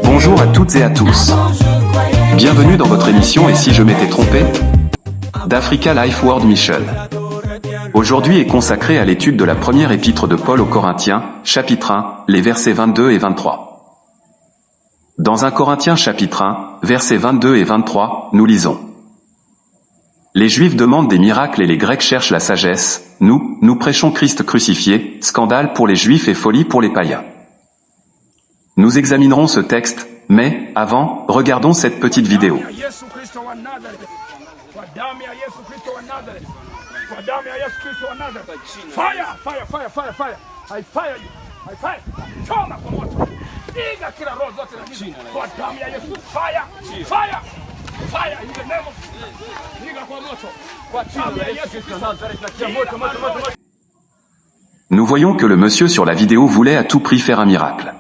Bonjour à toutes et à tous. Bienvenue dans votre émission Et si je m'étais trompé d'Africa Life World Mission. Aujourd'hui est consacré à l'étude de la première épître de Paul aux Corinthiens, chapitre 1, les versets 22 et 23. Dans 1 Corinthiens chapitre 1, versets 22 et 23, nous lisons: Les Juifs demandent des miracles et les Grecs cherchent la sagesse. Nous prêchons Christ crucifié, scandale pour les Juifs et folie pour les païens. Nous examinerons ce texte, mais, avant, regardons cette petite vidéo. Nous voyons que le monsieur sur la vidéo voulait à tout prix faire un miracle.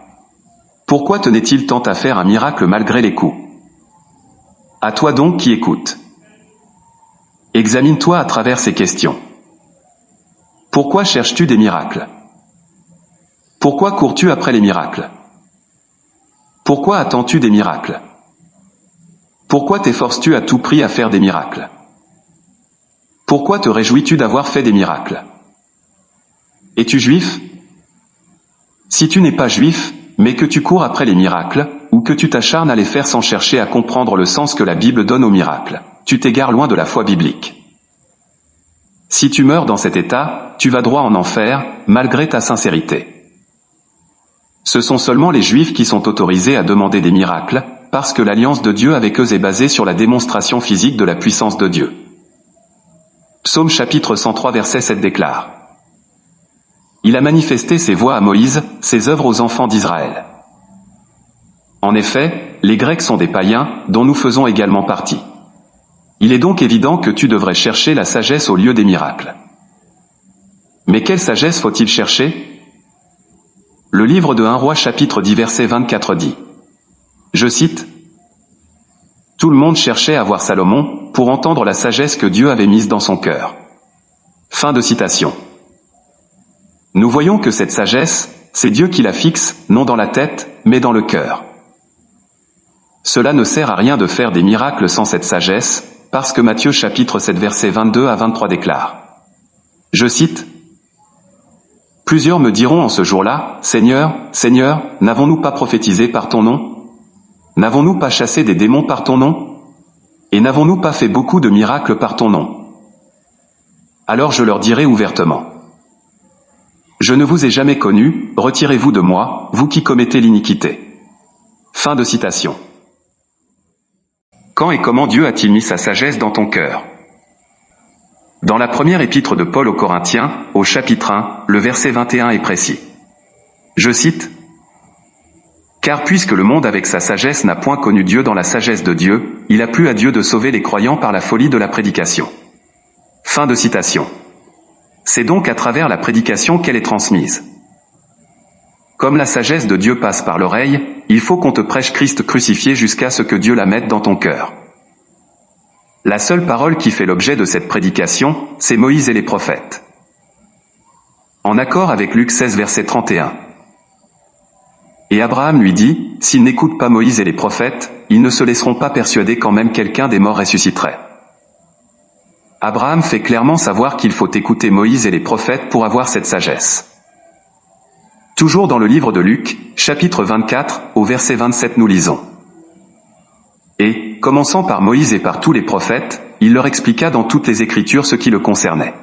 Pourquoi tenait-il tant à faire un miracle malgré les coups? À toi donc qui écoutes. Examine-toi à travers ces questions. Pourquoi cherches-tu des miracles? Pourquoi cours-tu après les miracles? Pourquoi attends-tu des miracles? Pourquoi t'efforces-tu à tout prix à faire des miracles? Pourquoi te réjouis-tu d'avoir fait des miracles? Es-tu juif? Si tu n'es pas juif, mais que tu cours après les miracles, ou que tu t'acharnes à les faire sans chercher à comprendre le sens que la Bible donne aux miracles, tu t'égares loin de la foi biblique. Si tu meurs dans cet état, tu vas droit en enfer, malgré ta sincérité. Ce sont seulement les Juifs qui sont autorisés à demander des miracles, parce que l'alliance de Dieu avec eux est basée sur la démonstration physique de la puissance de Dieu. Psaume chapitre 103 verset 7 déclare: Il a manifesté ses voies à Moïse, ses œuvres aux enfants d'Israël. En effet, les Grecs sont des païens, dont nous faisons également partie. Il est donc évident que tu devrais chercher la sagesse au lieu des miracles. Mais quelle sagesse faut-il chercher? Le livre de 1 Roi chapitre 10 verset 24 dit, je cite, « Tout le monde cherchait à voir Salomon, pour entendre la sagesse que Dieu avait mise dans son cœur. » Fin de citation. Nous voyons que cette sagesse, c'est Dieu qui la fixe, non dans la tête, mais dans le cœur. Cela ne sert à rien de faire des miracles sans cette sagesse, parce que Matthieu chapitre 7 versets 22 à 23 déclare. Je cite, « Plusieurs me diront en ce jour-là, Seigneur, Seigneur, n'avons-nous pas prophétisé par ton nom? N'avons-nous pas chassé des démons par ton nom? Et n'avons-nous pas fait beaucoup de miracles par ton nom? Alors je leur dirai ouvertement. Je ne vous ai jamais connu, retirez-vous de moi, vous qui commettez l'iniquité. » Fin de citation. Quand et comment Dieu a-t-il mis sa sagesse dans ton cœur? Dans la première épître de Paul aux Corinthiens, au chapitre 1, le verset 21 est précis. Je cite, « Car puisque le monde avec sa sagesse n'a point connu Dieu dans la sagesse de Dieu, il a plu à Dieu de sauver les croyants par la folie de la prédication. » Fin de citation. C'est donc à travers la prédication qu'elle est transmise. Comme la sagesse de Dieu passe par l'oreille, il faut qu'on te prêche Christ crucifié jusqu'à ce que Dieu la mette dans ton cœur. La seule parole qui fait l'objet de cette prédication, c'est Moïse et les prophètes. En accord avec Luc 16 verset 31. Et Abraham lui dit, s'ils n'écoutent pas Moïse et les prophètes, ils ne se laisseront pas persuader quand même quelqu'un des morts ressusciterait. Abraham fait clairement savoir qu'il faut écouter Moïse et les prophètes pour avoir cette sagesse. Toujours dans le livre de Luc, chapitre 24, au verset 27 nous lisons. Et, commençant par Moïse et par tous les prophètes, il leur expliqua dans toutes les Écritures ce qui le concernait.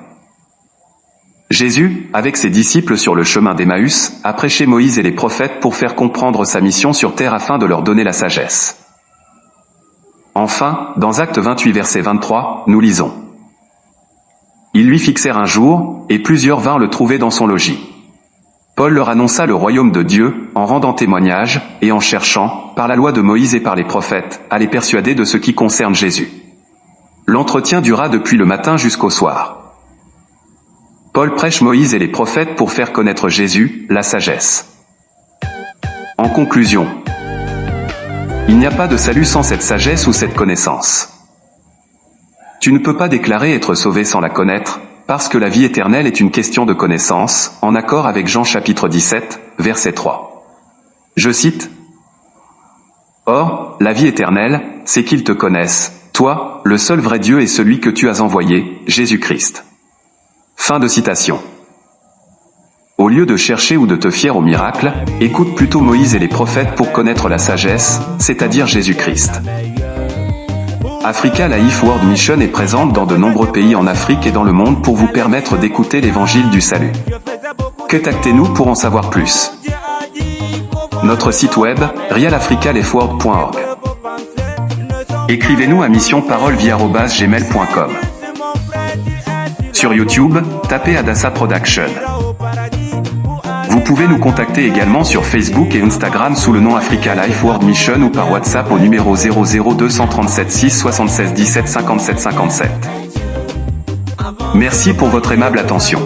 Jésus, avec ses disciples sur le chemin d'Emmaüs, a prêché Moïse et les prophètes pour faire comprendre sa mission sur terre afin de leur donner la sagesse. Enfin, dans Actes 28 verset 23, nous lisons. Ils lui fixèrent un jour, et plusieurs vinrent le trouver dans son logis. Paul leur annonça le royaume de Dieu, en rendant témoignage, et en cherchant, par la loi de Moïse et par les prophètes, à les persuader de ce qui concerne Jésus. L'entretien dura depuis le matin jusqu'au soir. Paul prêche Moïse et les prophètes pour faire connaître Jésus, la sagesse. En conclusion, il n'y a pas de salut sans cette sagesse ou cette connaissance. Tu ne peux pas déclarer être sauvé sans la connaître, parce que la vie éternelle est une question de connaissance, en accord avec Jean chapitre 17, verset 3. Je cite, « Or, la vie éternelle, c'est qu'ils te connaissent, toi, le seul vrai Dieu et celui que tu as envoyé, Jésus-Christ. » Fin de citation. Au lieu de chercher ou de te fier au miracle, écoute plutôt Moïse et les prophètes pour connaître la sagesse, c'est-à-dire Jésus-Christ. Africa Life World Mission est présente dans de nombreux pays en Afrique et dans le monde pour vous permettre d'écouter l'évangile du salut. Contactez-nous pour en savoir plus. Notre site web, realafricalifeworld.org. Écrivez-nous à missionparole@gmail.com. Sur YouTube, tapez Adassa Production. Vous pouvez nous contacter également sur Facebook et Instagram sous le nom Africa Life World Mission ou par WhatsApp au numéro 00237 6 76 17 57 57. Merci pour votre aimable attention.